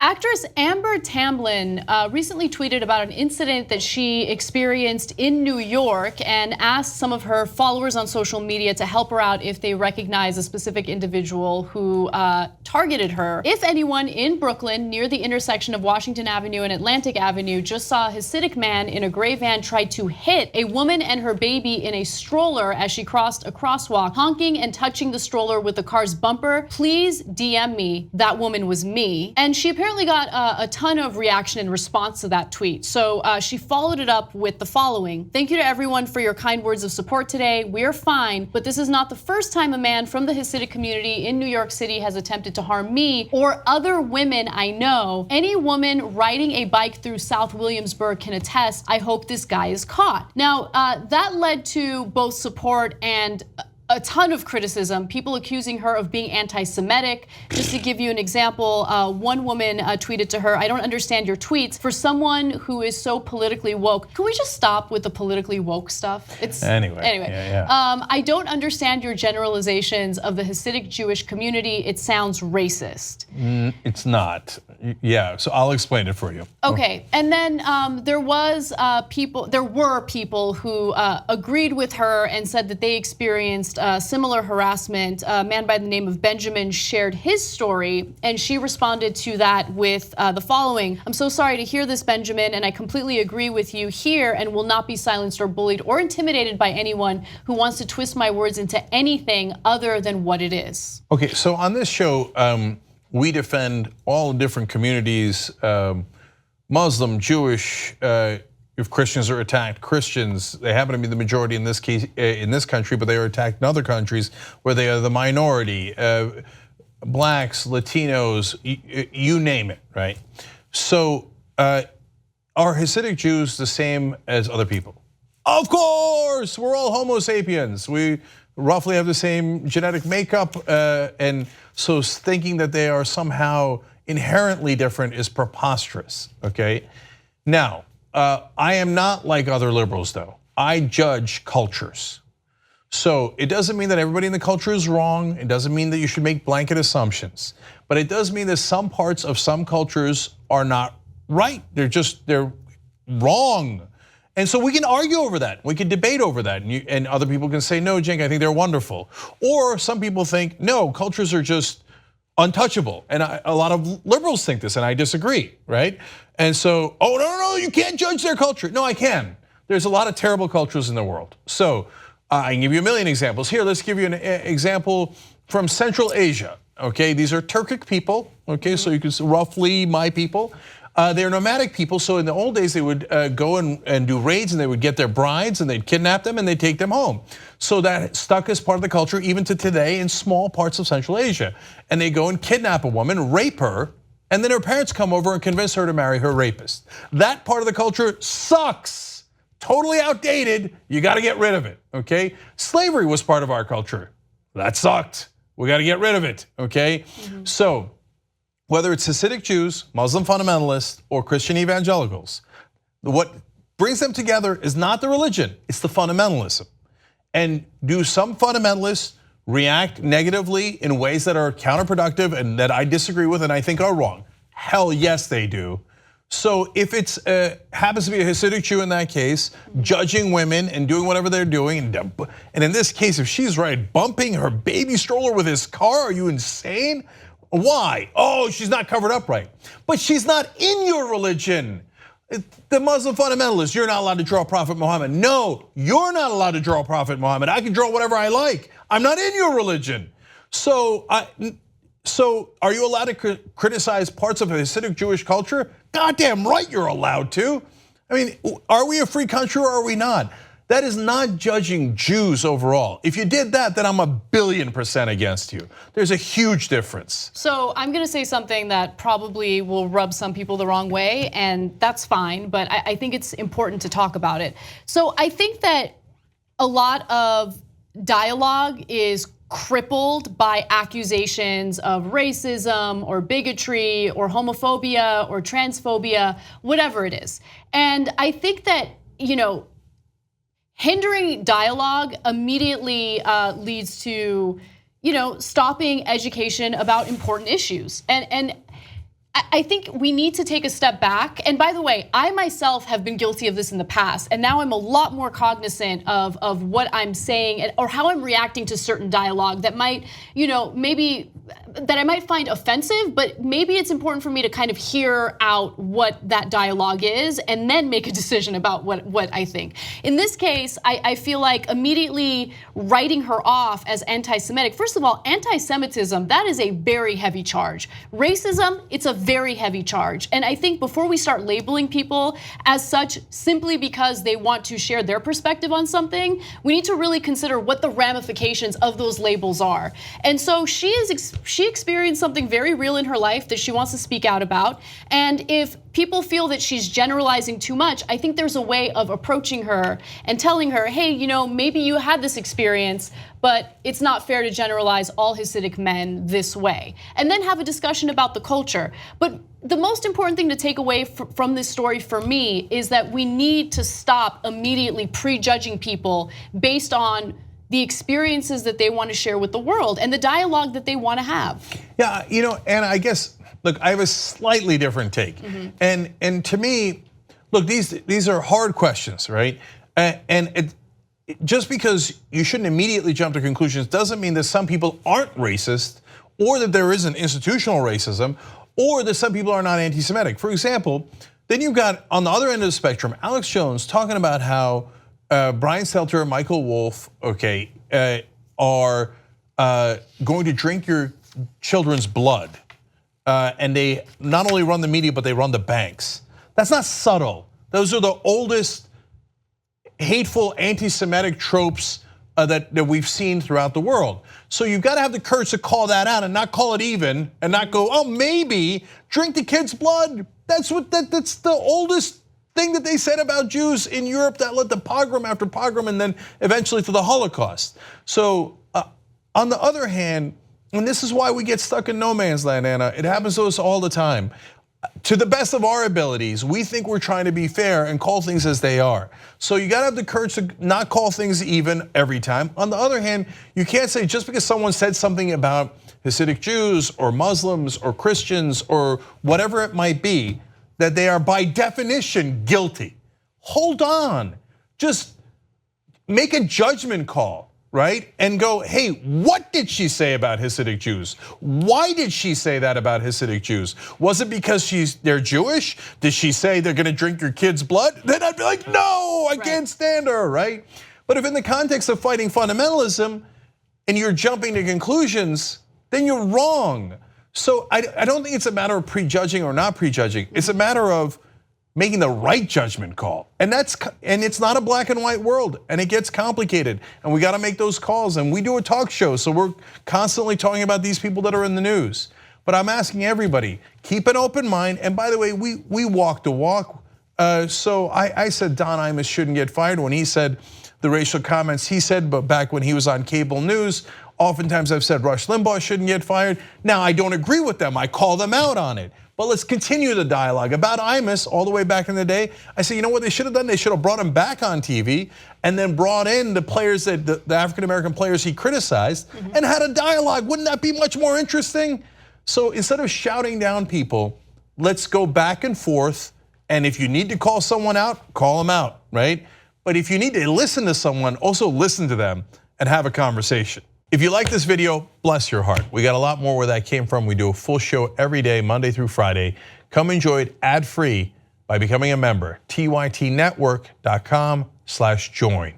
Actress Amber Tamblyn recently tweeted about an incident that she experienced in New York and asked some of her followers on social media to help her out if they recognize a specific individual who targeted her. If anyone in Brooklyn near the intersection of Washington Avenue and Atlantic Avenue just saw a Hasidic man in a gray van try to hit a woman and her baby in a stroller as she crossed a crosswalk, honking and touching the stroller with the car's bumper, please DM me. That woman was me. And she apparently got a ton of reaction in response to that tweet. So she followed it up with the following. Thank you to everyone for your kind words of support today. We are fine, but this is not the first time a man from the Hasidic community in New York City has attempted to harm me or other women I know. Any woman riding a bike through South Williamsburg can attest. I hope this guy is caught. Now, that led to both support and a ton of criticism, people accusing her of being anti-Semitic. Just to give you an example, one woman tweeted to her, I don't understand your tweets. For someone who is so politically woke, can we just stop with the politically woke stuff? Anyway. Yeah. I don't understand your generalizations of the Hasidic Jewish community. It sounds racist. It's not. Yeah, so I'll explain it for you. Okay, and then there were people who agreed with her and said that they experienced similar harassment. A man by the name of Benjamin shared his story, and she responded to that with the following. I'm so sorry to hear this, Benjamin, and I completely agree with you here and will not be silenced or bullied or intimidated by anyone who wants to twist my words into anything other than what it is. Okay, so on this show, we defend all different communities, Muslim, Jewish. If Christians are attacked, Christians, they happen to be the majority in this case, in this country, but they are attacked in other countries where they are the minority, blacks, Latinos, you name it, right? So are Hasidic Jews the same as other people? Of course, we're all Homo sapiens. We roughly have the same genetic makeup, and so thinking that they are somehow inherently different is preposterous, okay? Now, I am not like other liberals though. I judge cultures. So it doesn't mean that everybody in the culture is wrong. It doesn't mean that you should make blanket assumptions. But it does mean that some parts of some cultures are not right. They're wrong. And so we can argue over that. We can debate over that. And other people can say, no, Cenk, I think they're wonderful. Or some people think, no, cultures are just untouchable. And a lot of liberals think this, and I disagree, right? And so, oh, no, you can't judge their culture. No, I can. There's a lot of terrible cultures in the world. So I can give you a million examples. Here, let's give you an example from Central Asia, okay? These are Turkic people, okay? So you can see roughly my people. They're nomadic people, so in the old days they would go and do raids and they would get their brides and they'd kidnap them and they'd take them home. So that stuck as part of the culture even to today in small parts of Central Asia. And they go and kidnap a woman, rape her, and then her parents come over and convince her to marry her rapist. That part of the culture sucks, totally outdated, you gotta get rid of it, okay? Slavery was part of our culture, that sucked, we gotta get rid of it, okay? So, whether it's Hasidic Jews, Muslim fundamentalists, or Christian evangelicals, what brings them together is not the religion, it's the fundamentalism. And do some fundamentalists react negatively in ways that are counterproductive and that I disagree with and I think are wrong? Hell yes, they do. So if it's happens to be a Hasidic Jew in that case, judging women and doing whatever they're doing, and in this case, if she's right, bumping her baby stroller with his car, are you insane? Why? Oh, she's not covered up right. But she's not in your religion. The Muslim fundamentalists, you're not allowed to draw Prophet Muhammad. No, you're not allowed to draw Prophet Muhammad. I can draw whatever I like. I'm not in your religion. So are you allowed to criticize parts of a Hasidic Jewish culture? Goddamn right you're allowed to. I mean, are we a free country or are we not? That is not judging Jews overall. If you did that, then I'm 1,000,000,000% against you. There's a huge difference. So I'm gonna say something that probably will rub some people the wrong way, and that's fine, but I think it's important to talk about it. So I think that a lot of dialogue is crippled by accusations of racism or bigotry or homophobia or transphobia, whatever it is. And I think that, hindering dialogue immediately leads to, stopping education about important issues. And I think we need to take a step back. And by the way, I myself have been guilty of this in the past. And now I'm a lot more cognizant of what I'm saying or how I'm reacting to certain dialogue that might, maybe that I might find offensive, but maybe it's important for me to kind of hear out what that dialogue is and then make a decision about what I think. In this case, I feel like immediately writing her off as anti-Semitic. First of all, anti-Semitism, that is a very heavy charge. Racism, it's a very heavy charge. And I think before we start labeling people as such simply because they want to share their perspective on something, we need to really consider what the ramifications of those labels are. And so she experienced something very real in her life that she wants to speak out about. And if people feel that she's generalizing too much, I think there's a way of approaching her and telling her, hey, maybe you had this experience, but it's not fair to generalize all Hasidic men this way. And then have a discussion about the culture. But the most important thing to take away from this story for me is that we need to stop immediately prejudging people based on the experiences that they want to share with the world and the dialogue that they want to have. Yeah, and I guess, look, I have a slightly different take. And to me, look, these are hard questions, right? And just because you shouldn't immediately jump to conclusions doesn't mean that some people aren't racist or that there isn't institutional racism or that some people are not anti-Semitic. For example, then you've got on the other end of the spectrum, Alex Jones talking about how Brian Stelter and Michael Wolff, are going to drink your children's blood. And they not only run the media, but they run the banks. That's not subtle. Those are the oldest hateful anti-Semitic tropes that we've seen throughout the world. So you've got to have the courage to call that out and not call it even and not go, oh, maybe drink the kid's blood. That's the oldest thing that they said about Jews in Europe that led to pogrom after pogrom and then eventually to the Holocaust. So on the other hand, and this is why we get stuck in no man's land, Anna, it happens to us all the time. To the best of our abilities, we think we're trying to be fair and call things as they are. So you gotta have the courage to not call things even every time. On the other hand, you can't say just because someone said something about Hasidic Jews or Muslims or Christians or whatever it might be, that they are by definition guilty. Hold on, just make a judgment call, right? And go, hey, what did she say about Hasidic Jews? Why did she say that about Hasidic Jews? Was it because they're Jewish? Did she say they're gonna drink your kid's blood? Then I'd be like, no, I can't stand her, right? But if in the context of fighting fundamentalism and you're jumping to conclusions, then you're wrong. So I don't think it's a matter of prejudging or not prejudging. It's a matter of making the right judgment call. And it's not a black and white world, and it gets complicated. And we gotta make those calls, and we do a talk show, so we're constantly talking about these people that are in the news. But I'm asking everybody, keep an open mind. And by the way, we walk the walk. So I said Don Imus shouldn't get fired when he said the racial comments he said, but back when he was on cable news. Oftentimes I've said Rush Limbaugh shouldn't get fired. Now I don't agree with them, I call them out on it. But let's continue the dialogue. About Imus, all the way back in the day, I said, you know what they should have done? They should have brought him back on TV and then brought in the players, the African-American players he criticized and had a dialogue. Wouldn't that be much more interesting? So instead of shouting down people, let's go back and forth. And if you need to call someone out, call them out, right? But if you need to listen to someone, also listen to them and have a conversation. If you like this video, bless your heart. We got a lot more where that came from. We do a full show every day, Monday through Friday. Come enjoy it ad-free by becoming a member, tytnetwork.com/join.